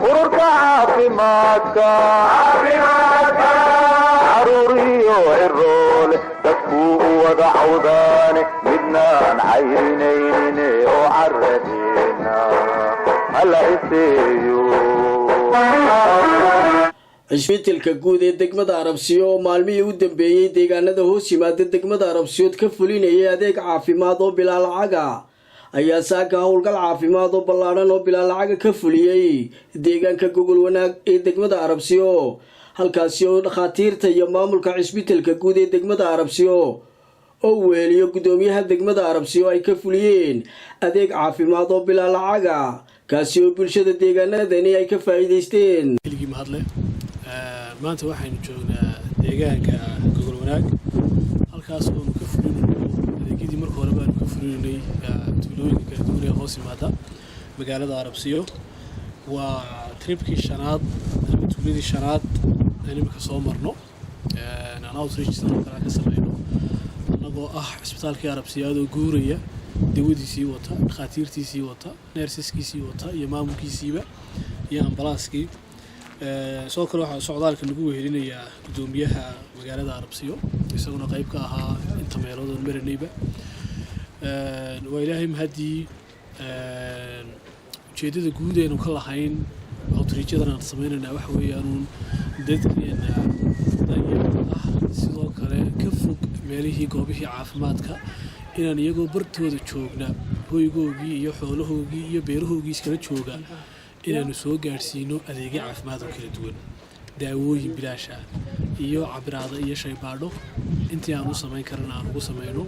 ururka caafimaadka caruuriyo ciroole dadkuu u wada cawdaane midnaan cayrinaynin oo caradeena hala iseeyo. cisbitaalka guud ee degmada Arabsiyo oo maalmihii u dambeeyay deegaanada hoos yimaada degmada Arabsiyo ka fulinayay adeeg caafimaad oo bilaa lacag ah ayaa saaka howlgal caafimaad oo ballaaran oo bilaa lacag ka fuliyay deegaanka Gogol Wanaag ee degmada Arabsiyo, halkaas oo dhakhaatiirta iyo maamulka cisbitaalka guud ee degmada Arabsiyo oo weeliyo gudoomiyaha degmada Arabsiyo ay ka fuliyeen adeeg caafimaad oo bilaa lacag ah kaasi oo bulshada deegaanadani ay ka faa'iideysteen. maanta waxaynu joognaa deegaanka Gogol Wanaag, halkaas oo ka fulinayno adeegyadii markii hore baanu ka fulinay tuulooyinka kala duwan ee hoos yimaada magaalada Arabsiyo. waa tripkii shanaad ama tuuladii shanaad aan imika soo marno aan outreach kala ka sameeyno anagoo ah cisbitaalkii Arabsiyo oo guuraya dawadiisii wata, dhakhaatiirtiisii wata, nurseskiisii wata iyo maamulkiisiiba iyo ambalaaskii. soo kale waxa socdaalka lagu wehelinayaa gudoomiyaha magaalada Arabsiyo isaguna qayb ka ahaa inta meelood oo marinayba. waa ilaahay mahadii ujeedada guud ee ka lahayn outreach-yadan aan sameynayna waxa weeyaan dadkeena sidoo kale ka fog meelihii goobihii caafimaadka inaan iyagoo bartooda joogna hoygoogii iyo xoolahoogii iyo beerahoogii iskala jooga inaanu soo gaarsiino adeegyo caafimaad oo kala duwan, daawooyin bilaash ah iyo cabiraado iyo shaybaadho intii aan u samayn karana aan ugu samayno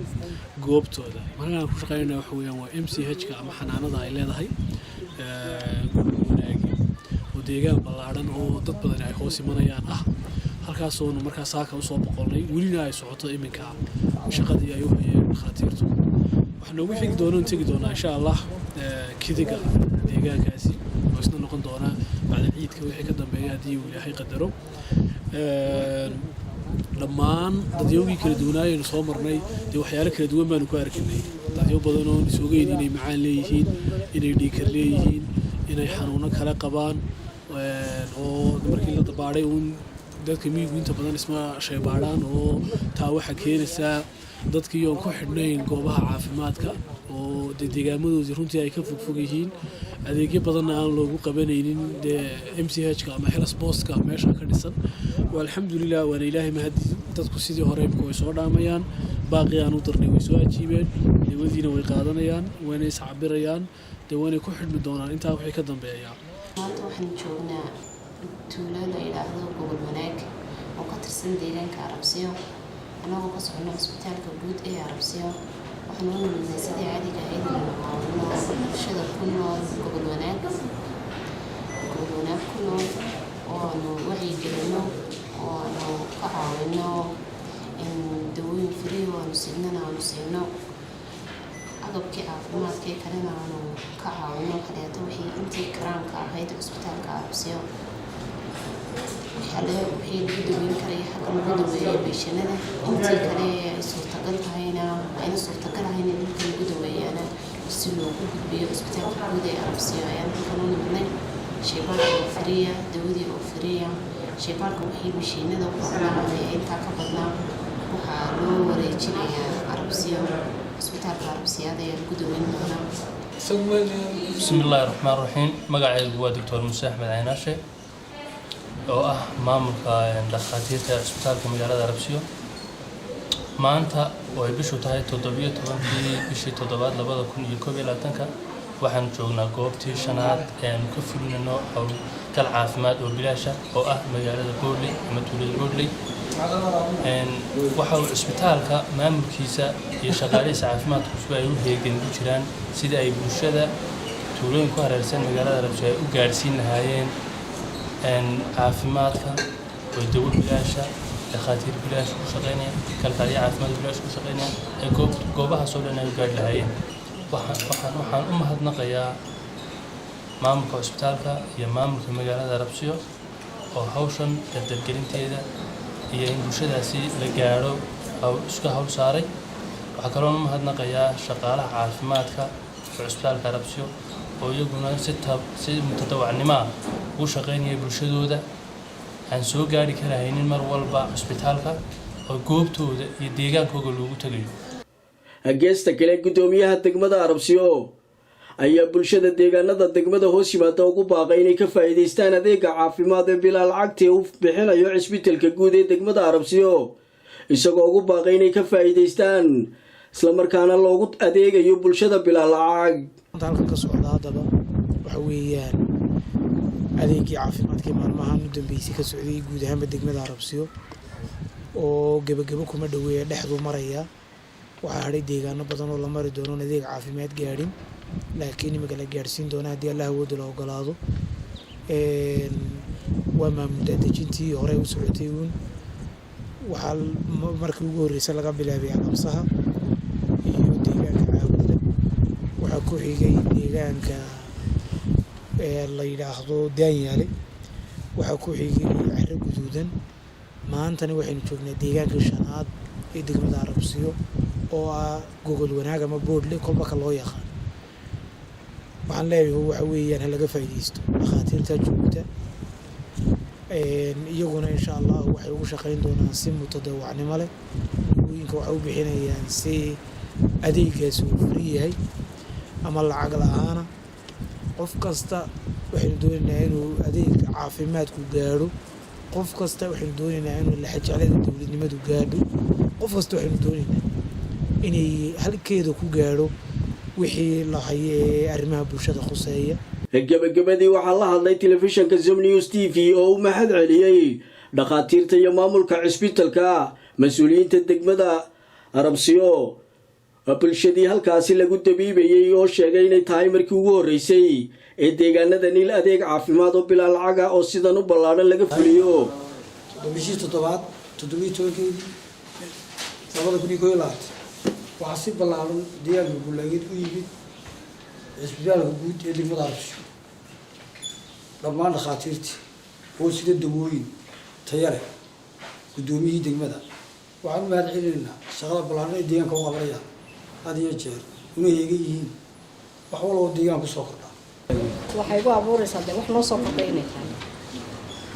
goobtooda. markaan ku shaqeynayna waxa weeyaan waa MCH-ka ama xanaanada ay leedahay wanaagi oo deegaan ballaaran oo dad badan ay hoos imanayaan ah. halkaas oo markaa saaka u soo boqolnay welina ay socoto iminka shaqadii ay u hayeen dhakhaatiirtu. waxaan ugu xigi doonaa tagi doonaa insha Allah kidiga deegaankaasi isna noqon doona bacda ciidka wixii ka dambeeya hadii uu Ilaahay qadaro. dhammaan dadyoogii kala duwanaayeen soo marnay dee waxyaalo kala duwan baanu ku arkaynay. dadyo badan oo isugu inay macaan leeyihiin, inay dhiikar leeyihiin, inay xanuuno kala qabaan oo markii la dabaaday dadka miyigu inta badan isma shaybaadhaan oo taa waxa keenaysaa dadkii oo ku xidhnayn goobaha caafimaadka oo deegaamadooda runtii ay ka fogfog yihiin, adeegyo badan aan loogu qabanaynin MCH-ka ama health post-ka meesha ka dhisan. walxamdulillah waana ilaahay mahadii dadku sidii hore way soo dhaamayaan, baaqi aan u darnay way soo ajiibeen, dawadiina way qaadanayaan, wayna is cabirayaan, wayna ku xidhmi doonaan intaa wixii ka dambeeya. maanta waxaan joognaa tuulo la yiraahdo Gogol Wanaag oo ka tirsan deegaanka Arabsiyo, anagoo ka socono cisbitaalka guud ee Arabsiyo. waxaan u nimidnay sidii caadiga ahayd bulshada ku nool Gogol Wanaag ku nool oo aanu wacyigelino oo aanu ka caawino in dawooyin free oo aanu siino agabkii caafimaadka kalena aanu ka caawino kaleeto wixii intii karaanka ahayd cisbitaalka Arabsiyo. wixii lagu daweyn karay xagga lagu daweeyay beeshanada intii kale ay suurtagal tahayna ayna suurtagal ahayn in lagu daweeyana si loogu gudbiyo cisbitaalka guud ee Arabsiyo. ayaan halkan u nimidnay shaybaadka oo free ah, dawadii oo free ah, shaybaadka wixii mashiinada u baahnaa intaa ka badnaa waxaa loo wareejinayaa Arabsiyo, cisbitaalka Arabsiyo ee lagu daweyn doonaa. bismillaahi raxmaani raxiim. magacaygu waa Dr. Muuse Axmed Caynaashe oo ah maamulka dhakhaatiirta cisbitaalka magaalada Arabsiyo. maanta oo ay bishu tahay 17 bishii 7 2021 waxaan joognaa goobtii shanaad ee aan ka fulinayno howlgal caafimaad oo bilaash ah oo ah magaalada Boorley ama tuulada Boorley. waxa uu cisbitaalka maamulkiisa iyo shaqaalihiisa caafimaadku ay u heegan u jiraan sida ay bulshada tuulooyinka ku hareeraysan magaalada Arabsiyo ay u gaarsiin lahaayeen caafimaadka oo dawo bilaash ah, dhakhaatiir bilaash ku shaqeynaya, kalkaaliye caafimaad bilaash ku shaqeynaya ee goobaha soo dhan ay u gaari lahaayeen. waxaan u mahadnaqayaa maamulka cisbitaalka iyo maamulka magaalada Arabsiyo oo hawshan dardargelinteeda iyo in bulshadaasi la gaaro isku hawl saaray. waxaa kaloo u mahadnaqayaa shaqaalaha caafimaadka cusbitaalka Arabsiyo oo iyaguna si mutadawacnimo ah u shaqeynaya bulshadooda aan soo gaari karaynin mar walba cusbitaalka oo goobtooda iyo deegaankooda loogu tagayo. Geesta kale gudoomiyaha degmada Arabsiyo ayaa bulshada deegaanada degmada hoos yimaada ugu baaqay inay ka faa'iideystaan adeega caafimaad ee bilaa lacagta uu bixinayo cisbitaalka guud ee degmada Arabsiyo isagoo ugu baaqay inay ka faa'iideystaan isla markaana loogu adeegayo bulshada bilaa lacag. halka ka socda hadaba waxa weeyaan adeegii caafimaadka maalmahan u dambeysay ka socday guud ahaan degmada Arabsiyo oo gabagabo kuma dhaweeya dhexdu maraya waxa haray deegaano badan oo la mari doono adeeg caafimaad gaarin laakiin imika la gaarsiin doona hadii Allah wada la ogolaado waa maamul dejintii hore u socotay waxa markii ugu horeysay laga bilaabay aqamsaha iyo deegaanka caawada waxa ku xigay deegaanka la yiraahdo Daanyaale waxa ku xigay Carro Guduudan maantana waxaynu joognaa deegaanka shanaad ee degmada Arabsiyo oo ah gogol wanaag ama boodle kolba ka loo yaqaan waxaan leeyahay waxa weeyaan laga faa'iideysto dhaqaatiirta joogta iyaguna insha Allah waxay ugu shaqeyn doonaan si mutadawacnimo leh dadweynaha waxa u bixinayaan si adeegaas uu furiyahay ama lacag la'aan qof kasta waxay doonayaan inuu adeeg caafimaad ku gaaro qof kasta waxay doonayaan inuu la xajaalada dawladnimadu gaadho qof kasta waxay doonayaan inay halkeeda ku gaaro wixii la hayay arrimaha bulshada khuseeya. gabagabadii waxaa la hadlay telefishinka Zom News TV oo u mahad celiyay dhaqaatiirta iyo maamulka cisbitaalka mas'uuliyiinta degmada Arabsiyo bulshadii halkaasi lagu dabiibayay oo sheegay inay tahay markii ugu horeysay ee deegaanada niil adeeg caafimaad oo bilaa lacag ah oo sidan u ballaaran laga fuliyo. bishii 7 waxaa si ballaaran deegaanka Buulageed u yimid cisbitaalka guud ee degmada Arabsiyo dhammaan dhaqaatiirtii oo sida dawooyin tayo leh gudoomiyihii degmada waxaan u mahad celinaynaa shaqada ballaaran ee deegaanka u qabanayaan had iyo jeer una heegan wax walba deegaanka ku soo kordha waxay ku abuuraysaa wax noo soo kordhaynay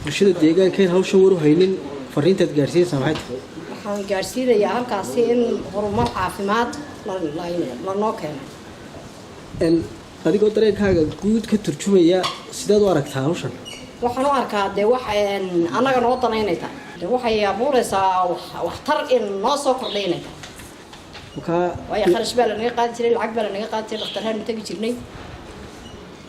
bulshada deegaanka hawshan waru haynin fariintaad gaarsiinaysaa maxay tahay waxaan gaarsiinayaa halkaasi in horumar caafimaad la noo keenay adigoo dareenkaaga guud ka turjumaya sidaad u aragtaa hawshan waxaan u arkaa dee wax annaga noo danaynay tahay waxay abuuraysaa waxtar in noo soo kordhaynay tahay waayo kharash baa lanaga qaadi jiray lacag baa lanaga qaadi jiray dhakhtarhaan tagi jirnay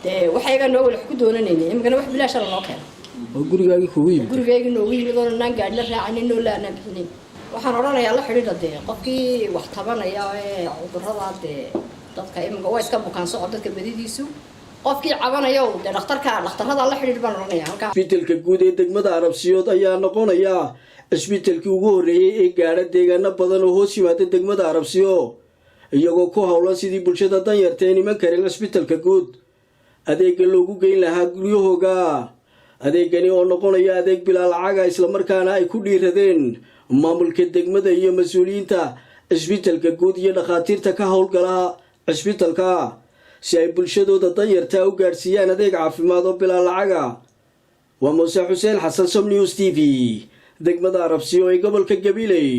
dee waxayga noo walax ku doonanaynay imikana wax bilaash la noo keenay oo gurigaagii kugu yimid gurigaagii noogu yimid oo naan gaadhi la raacanin oo la aanan bixinin waxaan odhanayaa la xidhiidha dee qofkii wax tabanaya ee cudurrada dee dadka imika waa iska bukaan socod dadka badidiisu qofkii cabanayo dee dhakhtarrada la xidhiidh baan odhanayaa halkaa. Cisbitaalka guud ee degmada Arabsiyo ayaa noqonaya cisbitaalkii ugu horeeyay ee gaadha deegaano badan oo hoos yimaada degmada Arabsiyo iyagoo ku hawlan sidii bulshada danyarta ee niman kale cisbitaalka guud adeegga loogu geyn lahaa guryahooga adeegani oo noqonaya adeeg bilaa lacag ah isla markaana ay ku dhiiradeen maamulka degmada iyo mas'uuliyiinta cisbitaalka guud iyo dhaqaatiirta ka howlgala cisbitaalka si ay bulshadooda danyarta u gaarsiiyaan adeeg caafimaad oo bilaa lacag ah. waa Muuse Xuseen Xasan, Som News TV, degmada Arabsiyo ee gobolka Gabiley.